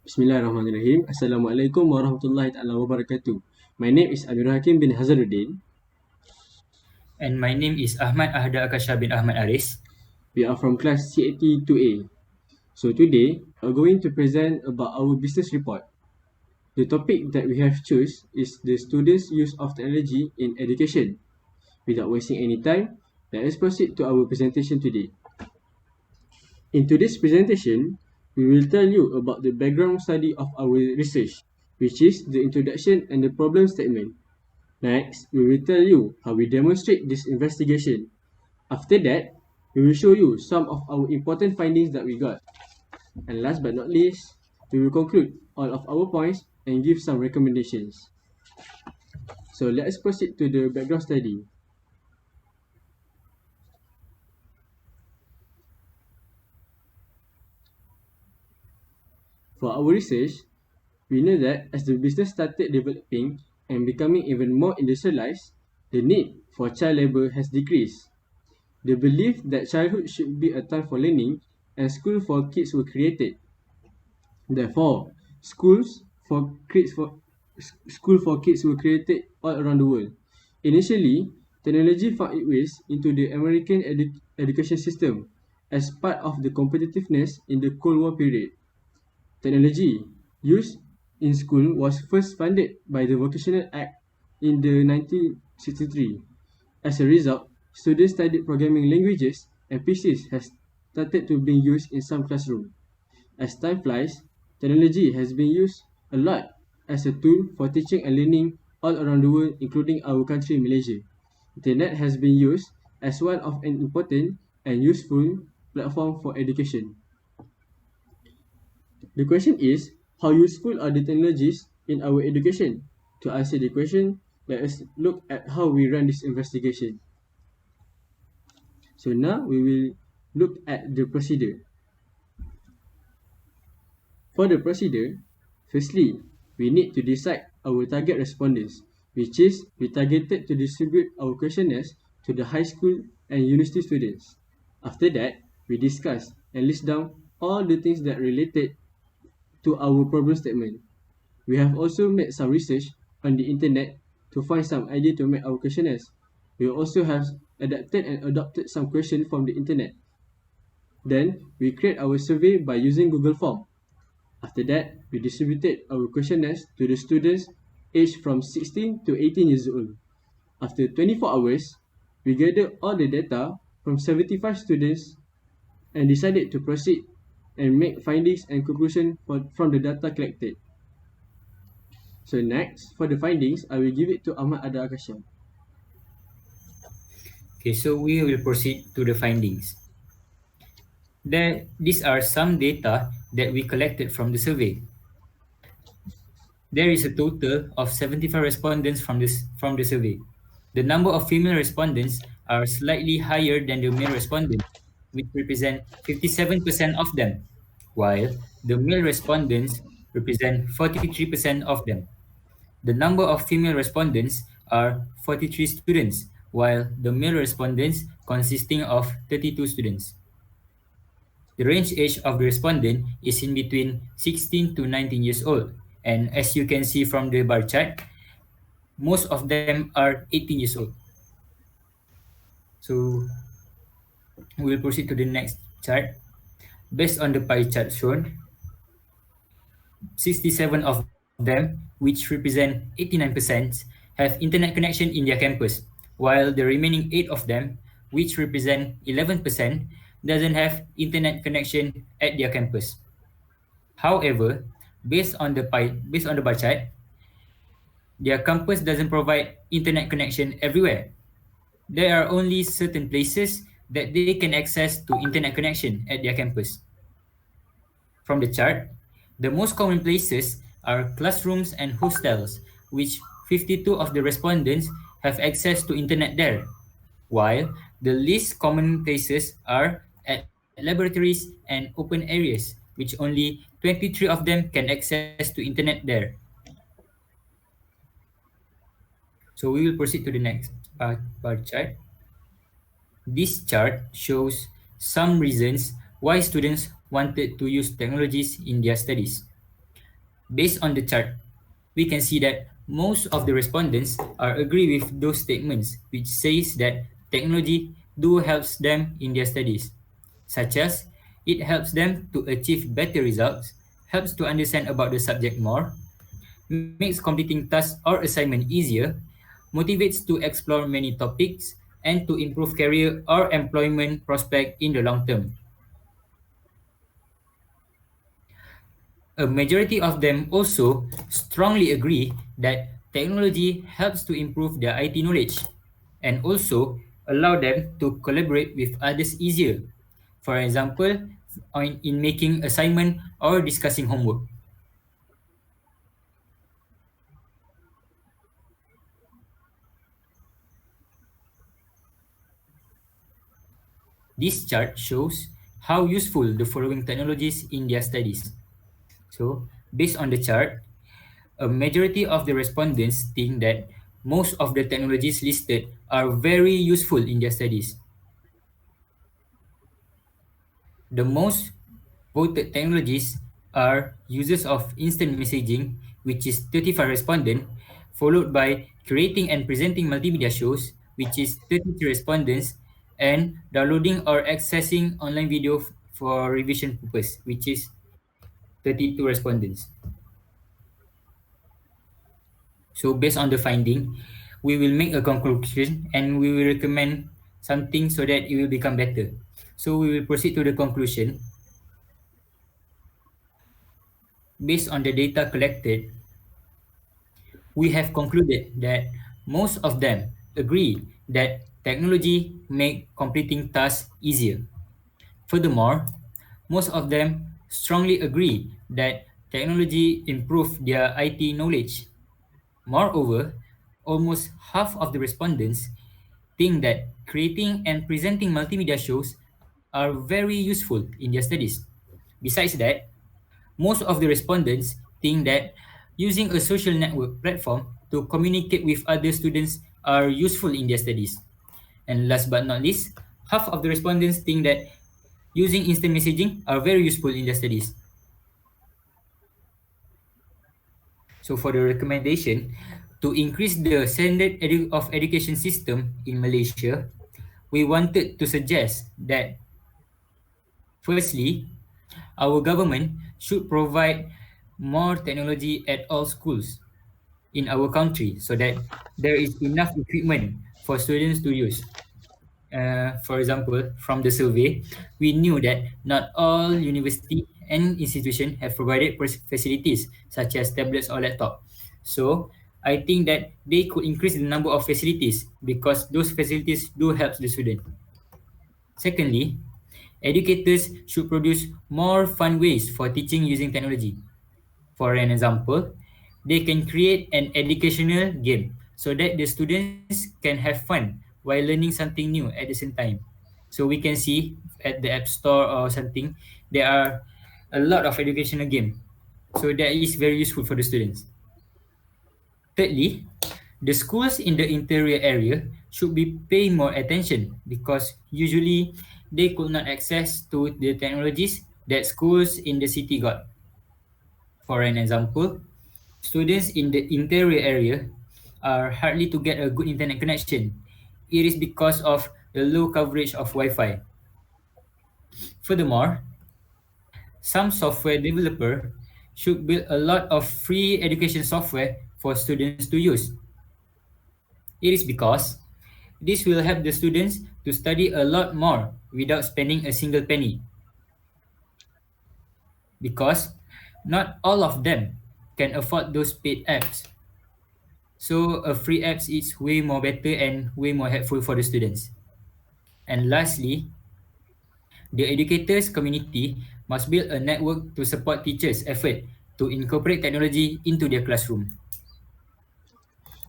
Bismillahirrahmanirrahim. Assalamualaikum warahmatullahi taala wabarakatuh. My name is Amirul Hakim Bin Hazarudin. And my name is Ahmad Ahda Aqashah bin Ahmad ARIS. We are from class CAT2A. So today, we are going to present about our business report. The topic that we have choose is the students' use of technology in education. Without wasting any time, let us proceed to our presentation today. In today's presentation, we will tell you about the background study of our research, which is the introduction and the problem statement. Next, we will tell you how we demonstrate this investigation. After that, we will show you some of our important findings that we got. And last but not least, we will conclude all of our points and give some recommendations. So let us proceed to the background study. For our research, we know that as the business started developing and becoming even more industrialized, the need for child labor has decreased. The belief that childhood should be a time for learning and school for kids were created. Therefore, school for kids were created all around the world. Initially, technology found its ways into the American education system as part of the competitiveness in the Cold War period. Technology used in school was first funded by the Vocational Act in the 1963. As a result, students studied programming languages and PCs has started to be used in some classrooms. As time flies, technology has been used a lot as a tool for teaching and learning all around the world, including our country, Malaysia. Internet has been used as one of an important and useful platform for education. The question is, how useful are the technologies in our education? To answer the question, let us look at how we run this investigation. So now we will look at the procedure. For the procedure, firstly, we need to decide our target respondents, which is we targeted to distribute our questionnaires to the high school and university students. After that, we discuss and list down all the things that related to our problem statement. We have also made some research on the internet to find some idea to make our questionnaires. We also have adapted and adopted some questions from the internet. Then, we create our survey by using Google Form. After that, we distributed our questionnaires to the students aged from 16 to 18 years old. After 24 hours, we gathered all the data from 75 students and decided to proceed and make findings and conclusions from the data collected. So next, for the findings, I will give it to Ahmad Ahda Aqashah. Okay, so we will proceed to the findings. These are some data that we collected from the survey. There is a total of 75 respondents from the survey. The number of female respondents are slightly higher than the male respondents, which represent 57% of them, while the male respondents represent 43% of them. The number of female respondents are 43 students, while the male respondents consisting of 32 students. The range age of the respondent is in between 16 to 19 years old, and as you can see from the bar chart, most of them are 18 years old. So we'll proceed to the next chart. Based on the pie chart shown, 67 of them, which represent 89%, have internet connection in their campus, while the remaining 8 of them, which represent 11%, doesn't have internet connection at their campus. However, based on the bar chart, their campus doesn't provide internet connection everywhere. There are only certain places that they can access to internet connection at their campus. From the chart, the most common places are classrooms and hostels, which 52 of the respondents have access to internet there, while the least common places are at laboratories and open areas, which only 23 of them can access to internet there. So we will proceed to the next bar chart. This chart shows some reasons why students wanted to use technologies in their studies. Based on the chart, we can see that most of the respondents are agree with those statements which says that technology do helps them in their studies, such as it helps them to achieve better results, helps to understand about the subject more, makes completing tasks or assignment easier, motivates to explore many topics, and to improve career or employment prospect in the long term. A majority of them also strongly agree that technology helps to improve their IT knowledge and also allow them to collaborate with others easier. For example, in making assignment or discussing homework. This chart shows how useful the following technologies in their studies. So, based on the chart, a majority of the respondents think that most of the technologies listed are very useful in their studies. The most voted technologies are uses of instant messaging, which is 35 respondents, followed by creating and presenting multimedia shows, which is 33 respondents, and downloading or accessing online video for revision purpose, which is 32 respondents. So based on the finding, we will make a conclusion and we will recommend something so that it will become better. So we will proceed to the conclusion. Based on the data collected, we have concluded that most of them agree that technology make completing tasks easier. Furthermore, most of them strongly agree that technology improve their IT knowledge. Moreover, almost half of the respondents think that creating and presenting multimedia shows are very useful in their studies. Besides that, most of the respondents think that using a social network platform to communicate with other students are useful in their studies. And last but not least, half of the respondents think that using instant messaging are very useful in their studies. So for the recommendation, to increase the standard of education system in Malaysia, we wanted to suggest that firstly, our government should provide more technology at all schools in our country so that there is enough equipment for students to use. For example, from the survey, we knew that not all university and institution have provided facilities such as tablets or laptop. So I think that they could increase the number of facilities because those facilities do help the student. Secondly, educators should produce more fun ways for teaching using technology. For an example, they can create an educational game so that the students can have fun while learning something new at the same time. So we can see at the App Store or something, there are a lot of educational game. So that is very useful for the students. Thirdly, the schools in the interior area should be paying more attention because usually they could not access to the technologies that schools in the city got. For an example, students in the interior area are hardly to get a good internet connection. It is because of the low coverage of Wi-Fi. Furthermore, some software developer should build a lot of free education software for students to use. It is because this will help the students to study a lot more without spending a single penny. Because not all of them can afford those paid apps. So a free apps is way more better and way more helpful for the students. And lastly, the educators community must build a network to support teachers' effort to incorporate technology into their classroom.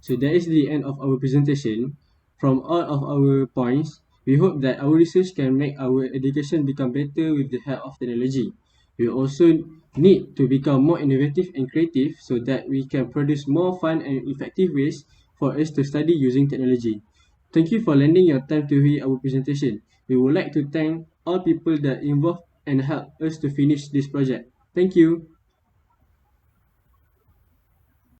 So that is the end of our presentation. From all of our points, we hope that our research can make our education become better with the help of technology. We also need to become more innovative and creative so that we can produce more fun and effective ways for us to study using technology. Thank you for lending your time to hear our presentation. We would like to thank all people that involved and helped us to finish this project. Thank you.